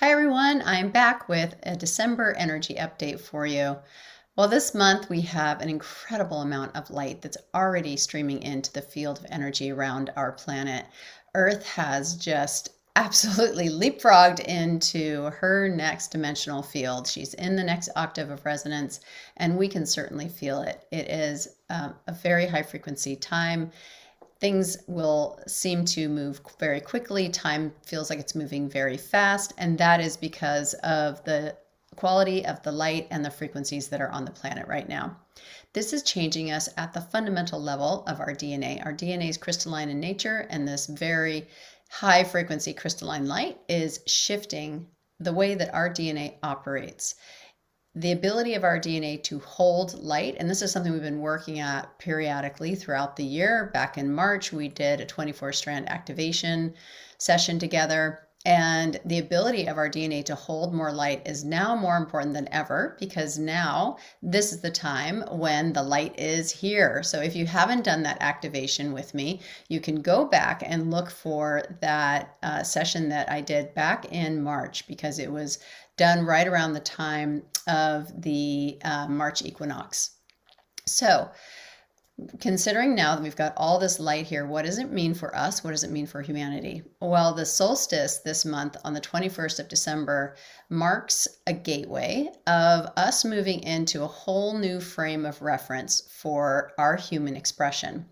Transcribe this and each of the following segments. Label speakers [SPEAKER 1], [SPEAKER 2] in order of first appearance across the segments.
[SPEAKER 1] Hi everyone, I'm back with a December energy update for you. Well, this month we have an incredible amount of light that's already streaming into the field of energy around our planet. Earth has just absolutely leapfrogged into her next dimensional field. She's in the next octave of resonance, and we can certainly feel it. It is a very high frequency time. Things will seem to move very quickly. Time feels like it's moving very fast, and that is because of the quality of the light and the frequencies that are on the planet right now. This is changing us at the fundamental level of our DNA. Our DNA is crystalline in nature, and this very high frequency crystalline light is shifting the way that our DNA operates. The ability of our DNA to hold light, and this is something we've been working at periodically throughout the year. Back in March, we did a 24-strand activation session together. And the ability of our DNA to hold more light is now more important than ever, because now this is the time when the light is here. So if you haven't done that activation with me, you can go back and look for that session that I did back in March, because it was done right around the time of the March equinox. So considering now that we've got all this light here, what does it mean for us? What does it mean for humanity? Well, the solstice this month on the 21st of December marks a gateway of us moving into a whole new frame of reference for our human expression.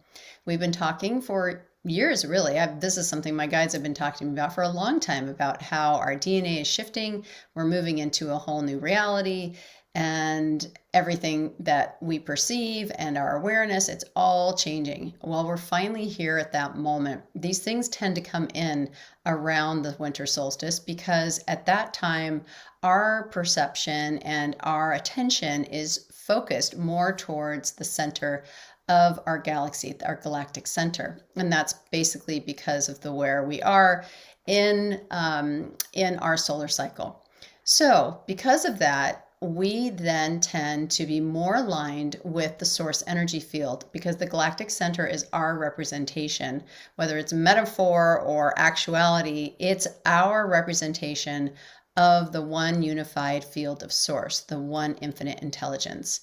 [SPEAKER 1] We've been talking for years, really. This is something my guides have been talking to me about for a long time, about how our DNA is shifting. We're moving into a whole new reality, and everything that we perceive and our awareness, it's all changing. Well, we're finally here at that moment. These things tend to come in around the winter solstice, because at that time, our perception and our attention is focused more towards the center of our galaxy, our galactic center. And that's basically because of where we are in our solar cycle. So because of that, we then tend to be more aligned with the source energy field, because the galactic center is our representation. Whether it's metaphor or actuality, it's our representation of the one unified field of source, the one infinite intelligence.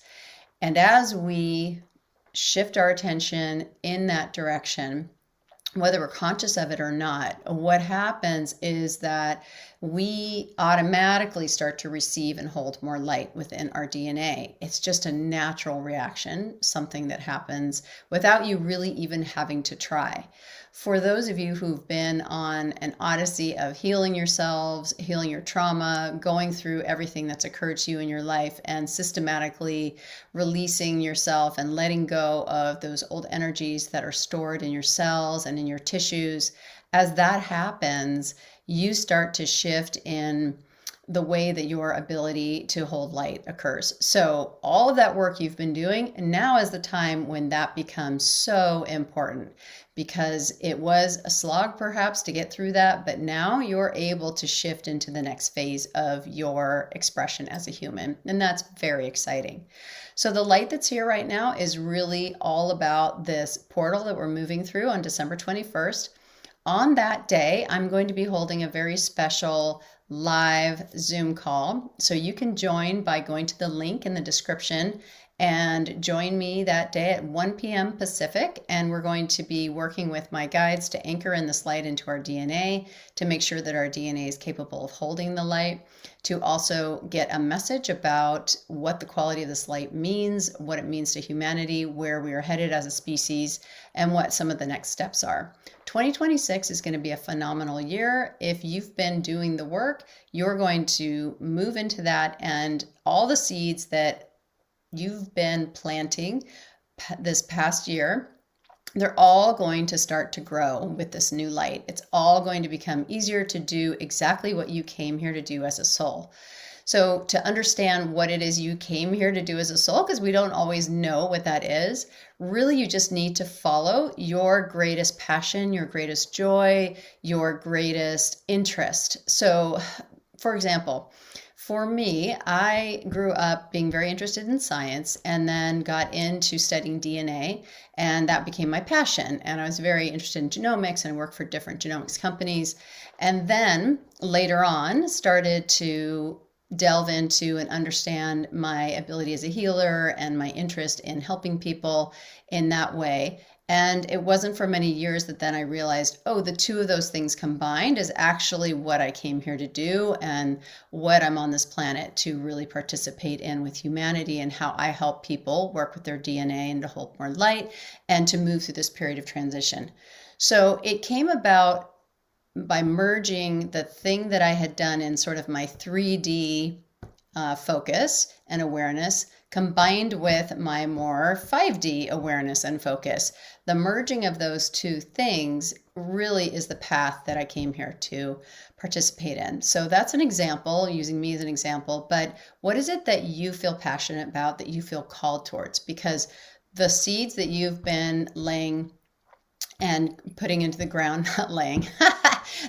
[SPEAKER 1] And as we shift our attention in that direction, whether we're conscious of it or not, what happens is that we automatically start to receive and hold more light within our DNA. It's just a natural reaction, something that happens without you really even having to try. For those of you who've been on an odyssey of healing yourselves, healing your trauma, going through everything that's occurred to you in your life, and systematically releasing yourself and letting go of those old energies that are stored in your cells and in your tissues, as that happens, you start to shift in the way that your ability to hold light occurs. So all of that work you've been doing, now is the time when that becomes so important, because it was a slog perhaps to get through that, but now you're able to shift into the next phase of your expression as a human, and that's very exciting. So the light that's here right now is really all about this portal that we're moving through on December 21st. On that day, I'm going to be holding a very special live Zoom call. So you can join by going to the link in the description and join me that day at 1 p.m. Pacific. And we're going to be working with my guides to anchor in this light into our DNA, to make sure that our DNA is capable of holding the light, to also get a message about what the quality of this light means, what it means to humanity, where we are headed as a species, and what some of the next steps are. 2026 is going to be a phenomenal year. If you've been doing the work, you're going to move into that, and all the seeds that you've been planting this past year, they're all going to start to grow with this new light. It's all going to become easier to do exactly what you came here to do as a soul. So to understand what it is you came here to do as a soul, because we don't always know what that is, really you just need to follow your greatest passion, your greatest joy, your greatest interest. So for example, For me, I grew up being very interested in science and then got into studying DNA, and that became my passion. And I was very interested in genomics and worked for different genomics companies. And then later on, started to delve into and understand my ability as a healer and my interest in helping people in that way. And it wasn't for many years that then I realized, oh, the two of those things combined is actually what I came here to do and what I'm on this planet to really participate in with humanity, and how I help people work with their DNA and to hold more light and to move through this period of transition. So it came about by merging the thing that I had done in sort of my 3D focus and awareness combined with my more 5D awareness and focus. The merging of those two things really is the path that I came here to participate in. So that's an example, using me as an example, but what is it that you feel passionate about, that you feel called towards? Because the seeds that you've been laying and putting into the ground, not laying,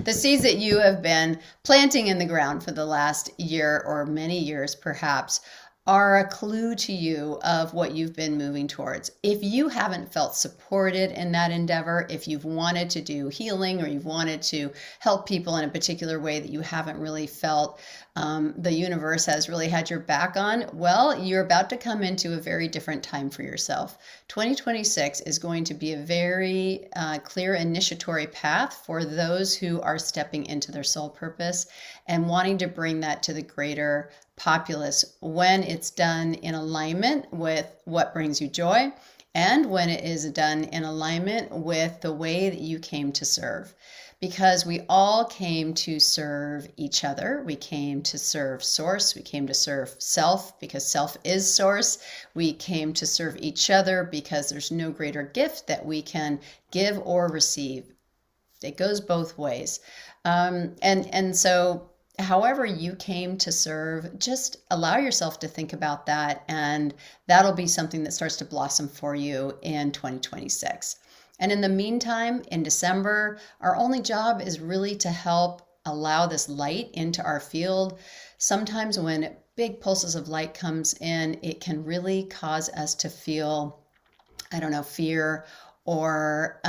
[SPEAKER 1] the seeds that you have been planting in the ground for the last year or many years perhaps are a clue to you of what you've been moving towards. If you haven't felt supported in that endeavor, if you've wanted to do healing or you've wanted to help people in a particular way that you haven't really felt the universe has really had your back on, well, you're about to come into a very different time for yourself. 2026 is going to be a very clear initiatory path for those who are stepping into their soul purpose and wanting to bring that to the greater populace when it's done in alignment with what brings you joy, and when it is done in alignment with the way that you came to serve. Because we all came to serve each other. We came to serve source. We came to serve self because self is source. We came to serve each other because there's no greater gift that we can give or receive. It goes both ways. And so however you came to serve, just allow yourself to think about that, and that'll be something that starts to blossom for you in 2026. And in the meantime, in December, our only job is really to help allow this light into our field. Sometimes when big pulses of light comes in, it can really cause us to feel, fear or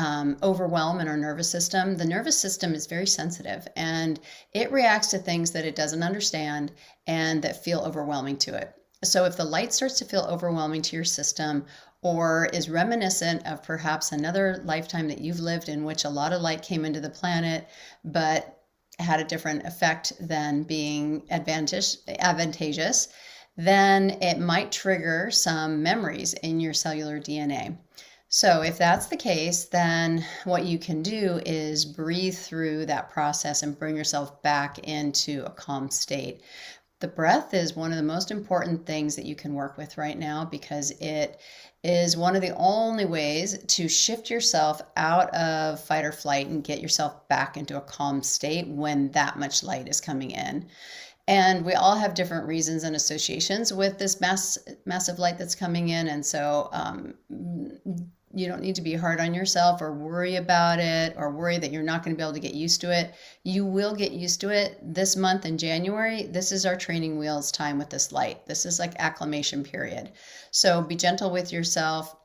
[SPEAKER 1] overwhelm in our nervous system. The nervous system is very sensitive and it reacts to things that it doesn't understand and that feel overwhelming to it. So if the light starts to feel overwhelming to your system, or is reminiscent of perhaps another lifetime that you've lived in which a lot of light came into the planet but had a different effect than being advantageous, then it might trigger some memories in your cellular DNA. So if that's the case, then what you can do is breathe through that process and bring yourself back into a calm state. The breath is one of the most important things that you can work with right now, because it is one of the only ways to shift yourself out of fight or flight and get yourself back into a calm state when that much light is coming in. And we all have different reasons and associations with this massive light that's coming in. And so you don't need to be hard on yourself or worry about it or worry that you're not going to be able to get used to it. You will get used to it. This month in January, this is our training wheels time with this light. This is like acclimation period. So be gentle with yourself.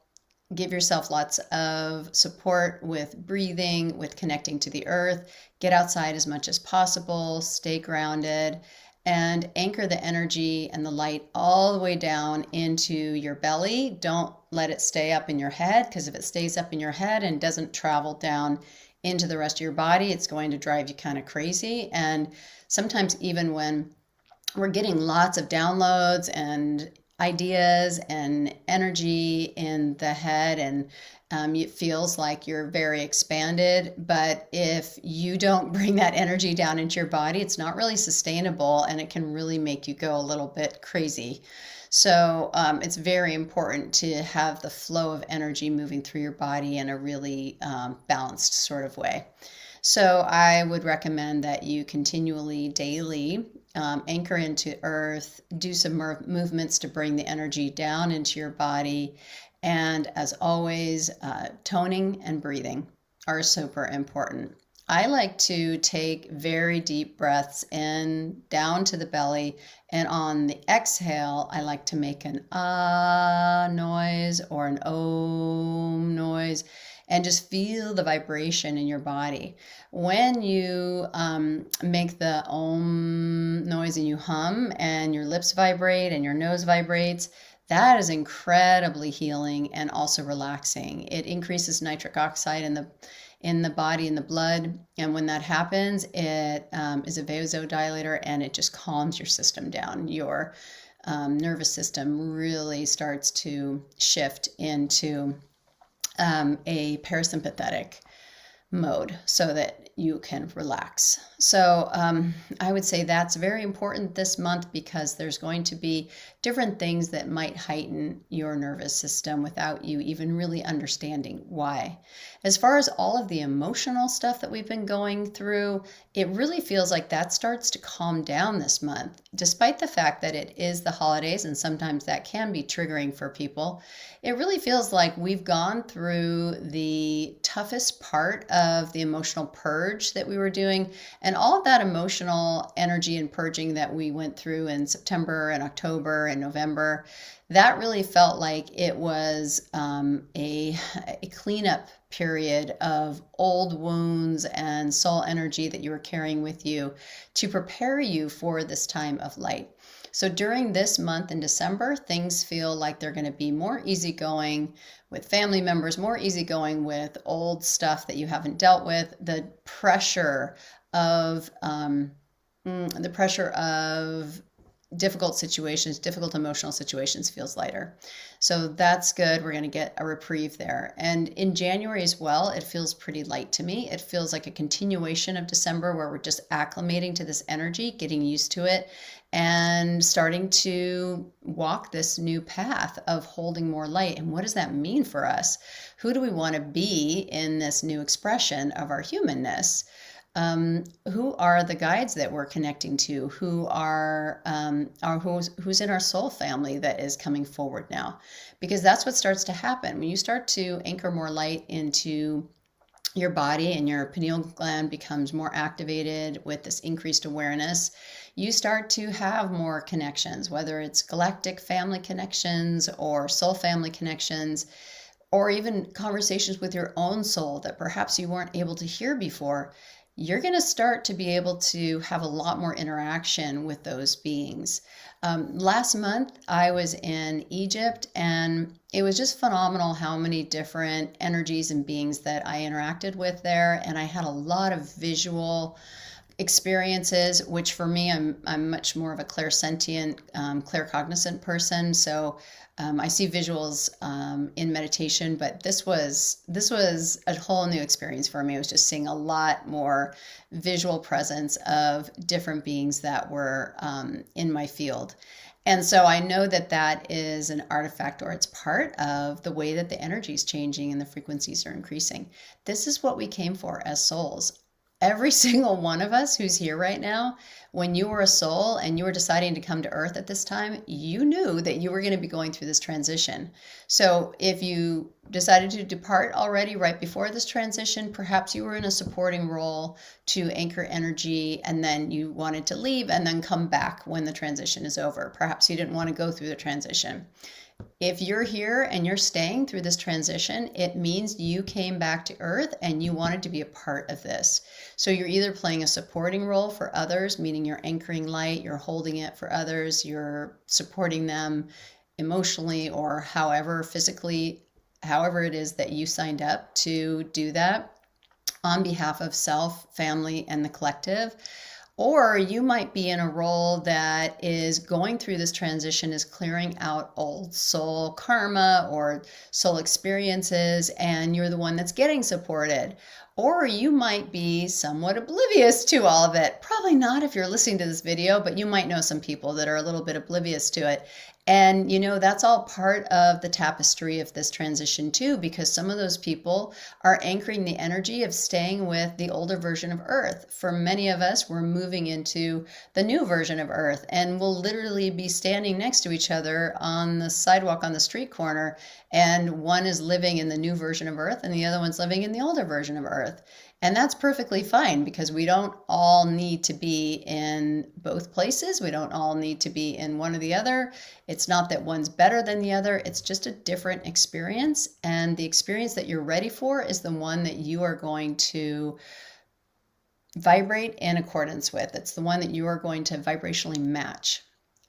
[SPEAKER 1] Give yourself lots of support with breathing, with connecting to the earth. Get outside as much as possible. Stay grounded. And anchor the energy and the light all the way down into your belly. Don't let it stay up in your head, because if it stays up in your head and doesn't travel down into the rest of your body, it's going to drive you kind of crazy. And sometimes even when we're getting lots of downloads and ideas and energy in the head, and it feels like you're very expanded, but if you don't bring that energy down into your body, it's not really sustainable, and it can really make you go a little bit crazy. So it's very important to have the flow of energy moving through your body in a really balanced sort of way. So I would recommend that you continually, daily, anchor into earth, do some movements to bring the energy down into your body. And as always, toning and breathing are super important. I like to take very deep breaths in down to the belly, and on the exhale, I like to make an ah noise or an om noise and just feel the vibration in your body. When you make the om noise and you hum and your lips vibrate and your nose vibrates, that is incredibly healing and also relaxing. It increases nitric oxide in the body, in the blood. And when that happens, it is a vasodilator and it just calms your system down. Your nervous system really starts to shift into a parasympathetic mode so that you can relax. So I would say that's very important this month because there's going to be different things that might heighten your nervous system without you even really understanding why. As far as all of the emotional stuff that we've been going through, it really feels like that starts to calm down this month, despite the fact that it is the holidays and sometimes that can be triggering for people. It really feels like we've gone through the toughest part of the emotional purge that we were doing, and all of that emotional energy and purging that we went through in September and October and November, that really felt like it was a cleanup period of old wounds and soul energy that you were carrying with you to prepare you for this time of light. So during this month in December, things feel like they're going to be more easygoing with family members, more easygoing with old stuff that you haven't dealt with. The pressure of difficult situations, difficult emotional situations feels lighter. So that's good. We're going to get a reprieve there. And in January as well, it feels pretty light to me. It feels like a continuation of December where we're just acclimating to this energy, getting used to it, and starting to walk this new path of holding more light. And what does that mean for us? Who do we want to be in this new expression of our humanness? Who are the guides that we're connecting to? Who's in our soul family that is coming forward now? Because that's what starts to happen when you start to anchor more light into your body and your pineal gland becomes more activated with this increased awareness. You start to have more connections, whether it's galactic family connections or soul family connections, or even conversations with your own soul that perhaps you weren't able to hear before. You're going to start to be able to have a lot more interaction with those beings. Last month, I was in Egypt, and it was just phenomenal how many different energies and beings that I interacted with there. And I had a lot of visual experiences, which for me, I'm much more of a clairsentient, claircognizant person. So I see visuals in meditation, but this was a whole new experience for me. I was just seeing a lot more visual presence of different beings that were in my field. And so I know that that is an artifact, or it's part of the way that the energy is changing and the frequencies are increasing. This is what we came for as souls. Every single one of us who's here right now, when you were a soul and you were deciding to come to Earth at this time, you knew that you were going to be going through this transition. So if you decided to depart already right before this transition, perhaps you were in a supporting role to anchor energy, and then you wanted to leave and then come back when the transition is over. Perhaps you didn't want to go through the transition. If you're here and you're staying through this transition, it means you came back to Earth and you wanted to be a part of this. So you're either playing a supporting role for others, meaning you're anchoring light, you're holding it for others, you're supporting them emotionally or however, physically, however it is that you signed up to do that on behalf of self, family, and the collective. Or you might be in a role that is going through this transition, is clearing out old soul karma or soul experiences, and you're the one that's getting supported. Or you might be somewhat oblivious to all of it. Probably not if you're listening to this video, but you might know some people that are a little bit oblivious to it. And that's all part of the tapestry of this transition too, because some of those people are anchoring the energy of staying with the older version of Earth. For many of us, we're moving into the new version of Earth, and we'll literally be standing next to each other on the sidewalk on the street corner, and one is living in the new version of Earth and the other one's living in the older version of Earth. earth. And that's perfectly fine because we don't all need to be in both places. We don't all need to be in one or the other. It's not that one's better than the other. It's just a different experience. And the experience that you're ready for is the one that you are going to vibrate in accordance with. It's the one that you are going to vibrationally match.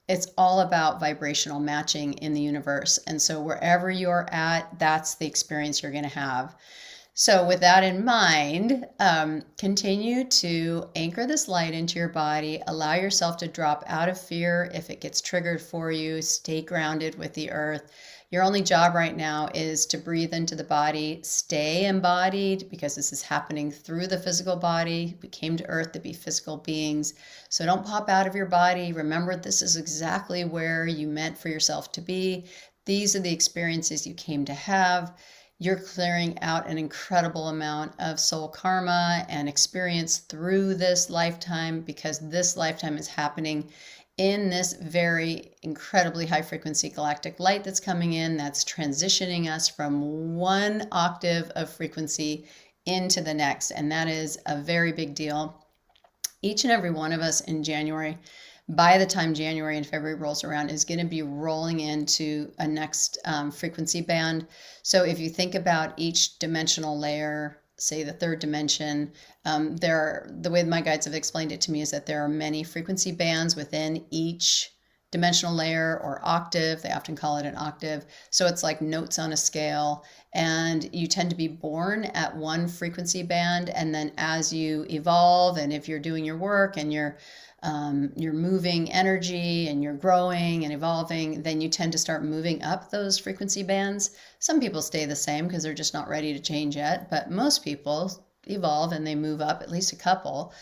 [SPEAKER 1] It's all about vibrational matching in the universe. And so wherever you're at, that's the experience you're going to have. So with that in mind, continue to anchor this light into your body. Allow yourself to drop out of fear if it gets triggered for you. Stay grounded with the earth. Your only job right now is to breathe into the body. Stay embodied because this is happening through the physical body. We came to earth to be physical beings. So don't pop out of your body. Remember, this is exactly where you meant for yourself to be. These are the experiences you came to have. You're clearing out an incredible amount of soul karma and experience through this lifetime because this lifetime is happening in this very incredibly high frequency galactic light that's coming in, that's transitioning us from one octave of frequency into the next. And that is a very big deal. Each and every one of us in January, by the time January and February rolls around, is going to be rolling into a next frequency band. So if you think about each dimensional layer, say the third dimension, the way my guides have explained it to me is that there are many frequency bands within each dimensional layer or octave. They often call it an octave. So it's like notes on a scale, and you tend to be born at one frequency band. And then as you evolve, and if you're doing your work and you're moving energy and you're growing and evolving, then you tend to start moving up those frequency bands. Some people stay the same because they're just not ready to change yet, but most people evolve and they move up at least a couple.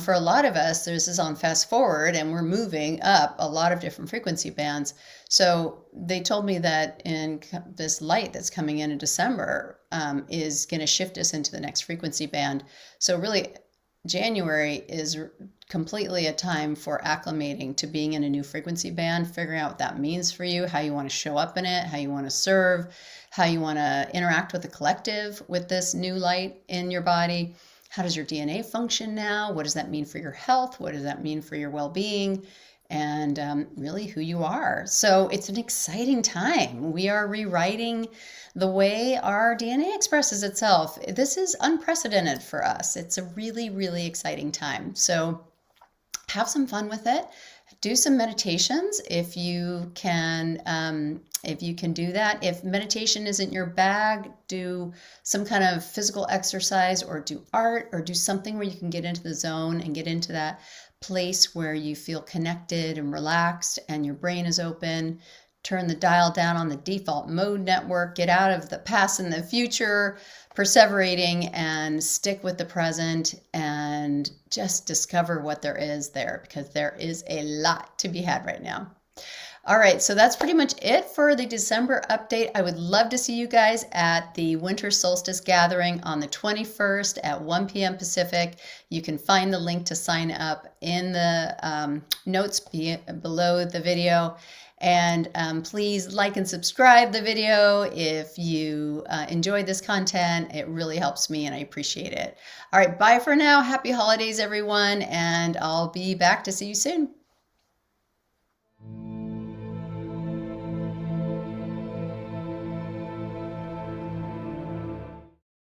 [SPEAKER 1] For a lot of us, this is on fast forward and we're moving up a lot of different frequency bands. So they told me that in this light that's coming in December is going to shift us into the next frequency band. So really, January is completely a time for acclimating to being in a new frequency band, figuring out what that means for you, how you want to show up in it, how you want to serve, how you want to interact with the collective with this new light in your body. How does your DNA function now? What does that mean for your health? What does that mean for your well-being? And really who you are. So it's an exciting time. We are rewriting the way our DNA expresses itself. This is unprecedented for us. It's a really, really exciting time. So have some fun with it. Do some meditations if you can do that. If meditation isn't your bag, do some kind of physical exercise or do art or do something where you can get into the zone and get into that place where you feel connected and relaxed and your brain is open. Turn the dial down on the default mode network, get out of the past and the future, perseverating, and stick with the present and just discover what there is there, because there is a lot to be had right now. All right, so that's pretty much it for the December update. I would love to see you guys at the Winter Solstice Gathering on the 21st at 1 p.m. Pacific. You can find the link to sign up in the notes below the video. And please like and subscribe the video if you enjoyed this content. It really helps me and I appreciate it. All right, bye for now. Happy holidays, everyone. And I'll be back to see you soon.